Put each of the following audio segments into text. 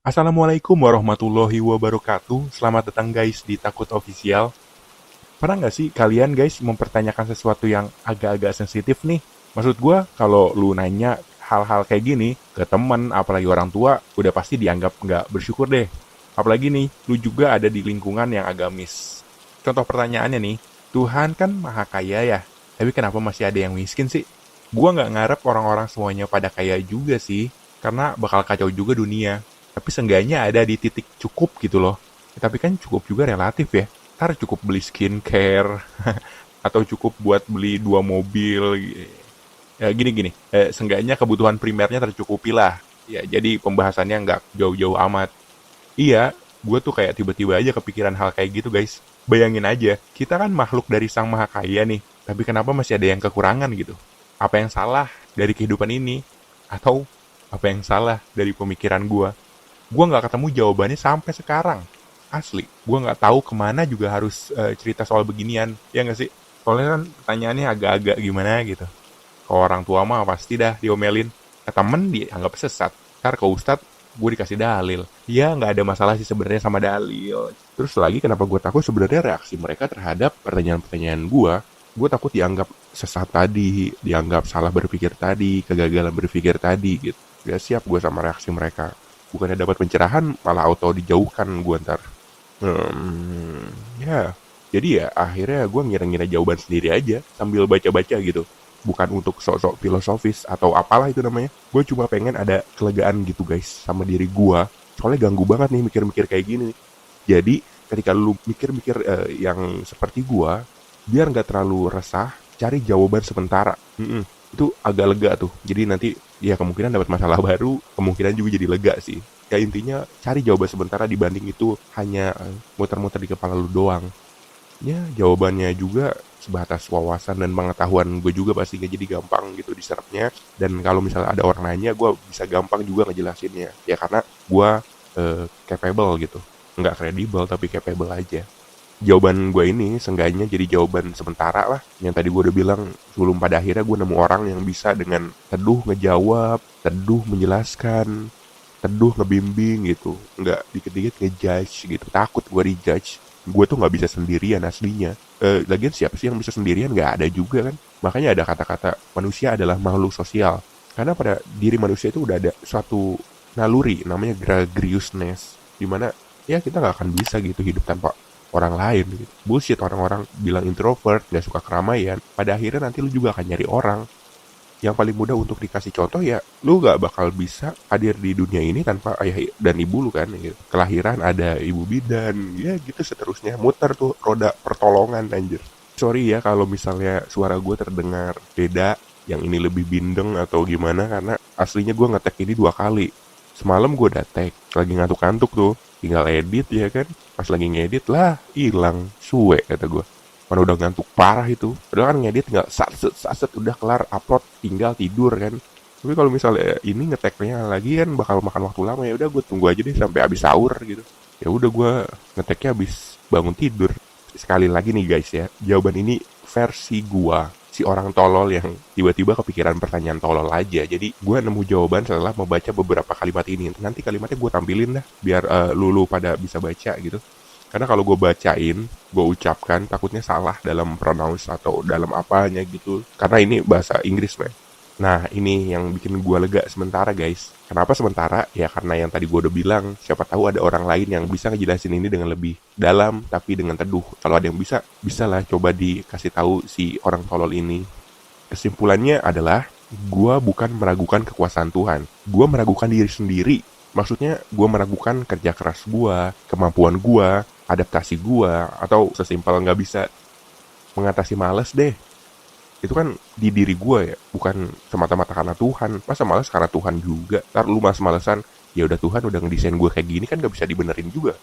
Assalamualaikum warahmatullahi wabarakatuh. Selamat datang guys di Takut Official. Pernah nggak sih kalian guys mempertanyakan sesuatu yang agak-agak sensitif nih? Maksud gue kalau lu nanya hal-hal kayak gini ke temen, apalagi orang tua, udah pasti dianggap nggak bersyukur deh. Apalagi nih, lu juga ada di lingkungan yang agamis. Contoh pertanyaannya nih, Tuhan kan maha kaya ya, tapi kenapa masih ada yang miskin sih? Gua nggak ngarep orang-orang semuanya pada kaya juga sih, karena bakal kacau juga dunia. Tapi seenggaknya ada di titik cukup gitu loh. Ya, tapi kan cukup juga relatif ya. Ntar cukup beli skincare, atau cukup buat beli 2 mobil. Ya gini-gini, seenggaknya kebutuhan primernya tercukupi lah. Ya jadi pembahasannya nggak jauh-jauh amat. Iya, gue tuh kayak tiba-tiba aja kepikiran hal kayak gitu guys. Bayangin aja, kita kan makhluk dari Sang Maha Kaya nih. Tapi kenapa masih ada yang kekurangan gitu? Apa yang salah dari kehidupan ini? Atau apa yang salah dari pemikiran gue? Gue nggak ketemu jawabannya sampai sekarang. Asli, gue nggak tahu kemana juga harus cerita soal beginian. Ya nggak sih? Soalnya kan pertanyaannya agak-agak gimana gitu. Ke orang tua mah pasti dah diomelin. Ke temen dianggap sesat. Ntar ke ustadz, gue dikasih dalil. Ya nggak ada masalah sih sebenarnya sama dalil. Terus lagi kenapa gue takut sebenarnya reaksi mereka terhadap pertanyaan-pertanyaan gue. Gue takut dianggap sesat tadi, dianggap salah berpikir tadi, kegagalan berpikir tadi gitu. Gak siap gue sama reaksi mereka. Bukannya dapat pencerahan, malah auto dijauhkan gue ntar. Ya. Jadi ya akhirnya gue ngira-ngira jawaban sendiri aja sambil baca-baca gitu. Bukan untuk sok-sok filosofis atau apalah itu namanya. Gue cuma pengen ada kelegaan gitu guys sama diri gue. Soalnya ganggu banget nih mikir-mikir kayak gini. Jadi ketika lu mikir-mikir yang seperti gue, biar nggak terlalu resah, cari jawaban sementara. Itu agak lega tuh. Jadi nanti ya kemungkinan dapat masalah baru, kemungkinan juga jadi lega sih. Ya intinya cari jawaban sementara dibanding itu hanya muter-muter di kepala lu doang. Ya jawabannya juga sebatas wawasan dan pengetahuan gue juga pasti nggak jadi gampang gitu diserapnya. Dan kalau misalnya ada orang nanya, gue bisa gampang juga ngejelasinnya. Ya karena gue capable gitu. Nggak kredibel tapi capable aja. Jawaban gue ini seenggaknya jadi jawaban sementara lah. Yang tadi gue udah bilang, sebelum pada akhirnya gue nemu orang yang bisa dengan teduh ngejawab, teduh menjelaskan, teduh ngebimbing gitu. Nggak dikit-dikit ngejudge gitu. Takut gue dijudge. Gue tuh nggak bisa sendirian aslinya. Lagian siapa sih yang bisa sendirian? Nggak ada juga kan. Makanya ada kata-kata manusia adalah makhluk sosial. Karena pada diri manusia itu udah ada suatu naluri namanya gregariousness. Dimana ya kita nggak akan bisa gitu hidup tanpa orang lain gitu. Bullshit orang-orang bilang introvert, gak suka keramaian. Pada akhirnya nanti lu juga akan nyari orang. Yang paling mudah untuk dikasih contoh ya, lu gak bakal bisa hadir di dunia ini tanpa ayah dan ibu lu kan gitu. Kelahiran ada ibu bidan, ya gitu seterusnya. Muter tuh roda pertolongan anjir. Sorry ya kalau misalnya suara gue terdengar beda, yang ini lebih bindeng atau gimana, karena aslinya gue ngetek ini 2 kali. Semalam gue udah tag, lagi ngantuk-ngantuk tuh, tinggal edit ya kan. Pas lagi ngedit lah, hilang, suwe kata gue. Mana udah ngantuk parah itu. Padahal kan ngedit tinggal saset udah kelar upload, tinggal tidur kan. Tapi kalau misalnya ini ngeteknya lagi kan bakal makan waktu lama, ya udah gue tunggu aja deh sampai habis sahur gitu. Ya udah gue ngeteknya habis bangun tidur. Sekali lagi nih guys ya, jawaban ini versi gua, si orang tolol yang tiba-tiba kepikiran pertanyaan tolol aja. Jadi gue nemu jawaban setelah membaca beberapa kalimat ini. Nanti kalimatnya gue tampilin dah biar lulu pada bisa baca gitu. Karena kalau gue bacain, gue ucapkan takutnya salah dalam pronounce atau dalam apanya gitu. Karena ini bahasa Inggris man. Nah ini yang bikin gue lega sementara guys. Kenapa sementara? Ya karena yang tadi gue udah bilang, siapa tahu ada orang lain yang bisa ngejelasin ini dengan lebih dalam tapi dengan teduh. Kalau ada yang bisa, bisa lah coba dikasih tahu si orang tolol ini. Kesimpulannya adalah, gue bukan meragukan kekuasaan Tuhan. Gue meragukan diri sendiri. Maksudnya gue meragukan kerja keras gue, kemampuan gue, adaptasi gue, atau sesimpel nggak bisa mengatasi males deh. Itu kan di diri gue ya, bukan semata-mata karena Tuhan. Masa malas karena Tuhan juga? Ntar lu males-malesan, ya udah Tuhan udah ngedesain gue kayak gini kan gak bisa dibenerin juga.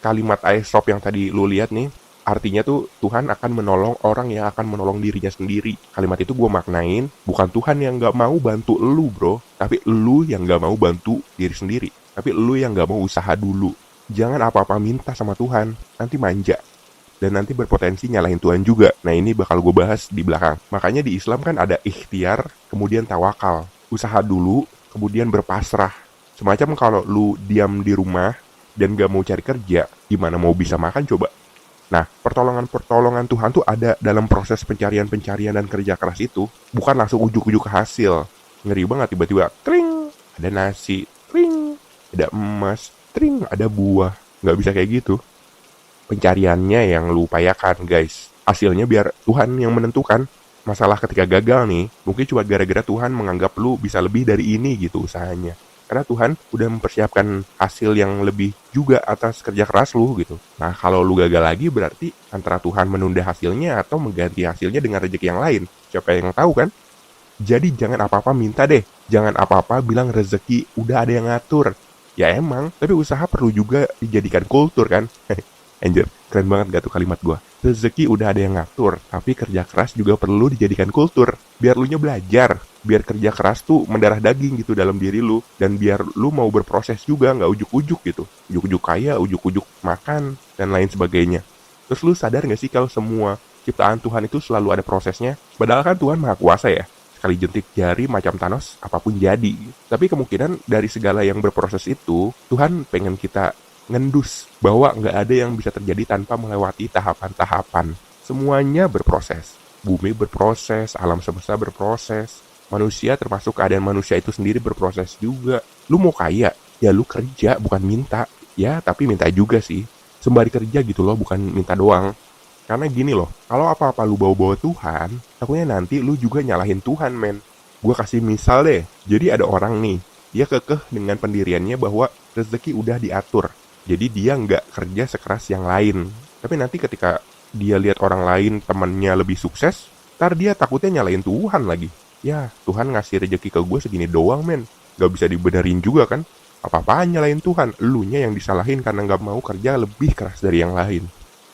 Kalimat Aesop yang tadi lu lihat nih, artinya tuh Tuhan akan menolong orang yang akan menolong dirinya sendiri. Kalimat itu gue maknain, bukan Tuhan yang gak mau bantu lu bro, tapi lu yang gak mau bantu diri sendiri. Tapi lu yang gak mau usaha dulu. Jangan apa-apa minta sama Tuhan, nanti manja. Dan nanti berpotensi nyalahin Tuhan juga. Nah ini bakal gue bahas di belakang. Makanya di Islam kan ada ikhtiar, kemudian tawakal. Usaha dulu, kemudian berpasrah. Semacam kalau lu diam di rumah dan gak mau cari kerja, gimana mau bisa makan coba? Nah, pertolongan Tuhan tuh ada dalam proses pencarian-pencarian dan kerja keras itu, bukan langsung ujuk-ujuk ke hasil. Ngeri banget tiba-tiba, tring, ada nasi, tring, ada emas, tring, ada buah. Nggak bisa kayak gitu. Pencariannya yang lu upayakan, guys. Hasilnya biar Tuhan yang menentukan. Masalah ketika gagal nih, mungkin cuma gara-gara Tuhan menganggap lu bisa lebih dari ini gitu usahanya. Karena Tuhan udah mempersiapkan hasil yang lebih juga atas kerja keras lu gitu. Nah, kalau lu gagal lagi berarti antara Tuhan menunda hasilnya atau mengganti hasilnya dengan rezeki yang lain. Siapa yang tahu kan? Jadi jangan apa-apa minta deh. Jangan apa-apa bilang rezeki udah ada yang ngatur. Ya emang, tapi usaha perlu juga dijadikan kultur kan? Anjir, keren banget gak tuh kalimat gua. Rezeki udah ada yang ngatur, tapi kerja keras juga perlu dijadikan kultur. Biar lu nya belajar, biar kerja keras tuh mendarah daging gitu dalam diri lu. Dan biar lu mau berproses juga, gak ujuk-ujuk gitu. Ujuk-ujuk kaya, ujuk-ujuk makan, dan lain sebagainya. Terus lu sadar gak sih kalau semua ciptaan Tuhan itu selalu ada prosesnya? Padahal kan Tuhan maha kuasa ya. Sekali jentik jari macam Thanos, apapun jadi. Tapi kemungkinan dari segala yang berproses itu, Tuhan pengen kita ngendus bahwa nggak ada yang bisa terjadi tanpa melewati tahapan-tahapan. Semuanya berproses. Bumi berproses, alam semesta berproses. Manusia termasuk keadaan manusia itu sendiri berproses juga. Lu mau kaya, ya lu kerja bukan minta. Ya tapi minta juga sih. Sembari kerja gitu loh, bukan minta doang. Karena gini loh, kalau apa-apa lu bawa-bawa Tuhan, takutnya nanti lu juga nyalahin Tuhan, men. Gue kasih misal deh, jadi ada orang nih, dia kekeh dengan pendiriannya bahwa rezeki udah diatur. Jadi dia nggak kerja sekeras yang lain. Tapi nanti ketika dia lihat orang lain temannya lebih sukses, ntar dia takutnya nyalain Tuhan lagi. Ya, Tuhan ngasih rezeki ke gue segini doang, men. Gak bisa dibenerin juga kan. Apa-apaan nyalain Tuhan, elunya yang disalahin karena nggak mau kerja lebih keras dari yang lain.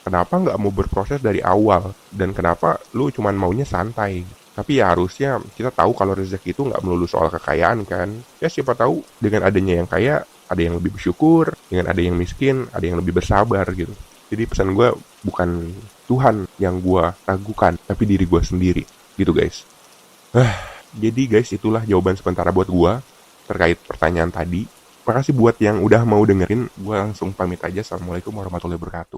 Kenapa nggak mau berproses dari awal? Dan kenapa lu cuman maunya santai? Tapi ya harusnya kita tahu kalau rezeki itu nggak melulu soal kekayaan kan. Ya siapa tahu dengan adanya yang kaya, ada yang lebih bersyukur, dengan ada yang miskin, ada yang lebih bersabar gitu. Jadi pesan gue bukan Tuhan yang gue ragukan, tapi diri gue sendiri. Gitu guys. Jadi guys, itulah jawaban sementara buat gue terkait pertanyaan tadi. Makasih buat yang udah mau dengerin. Gue langsung pamit aja. Assalamualaikum warahmatullahi wabarakatuh.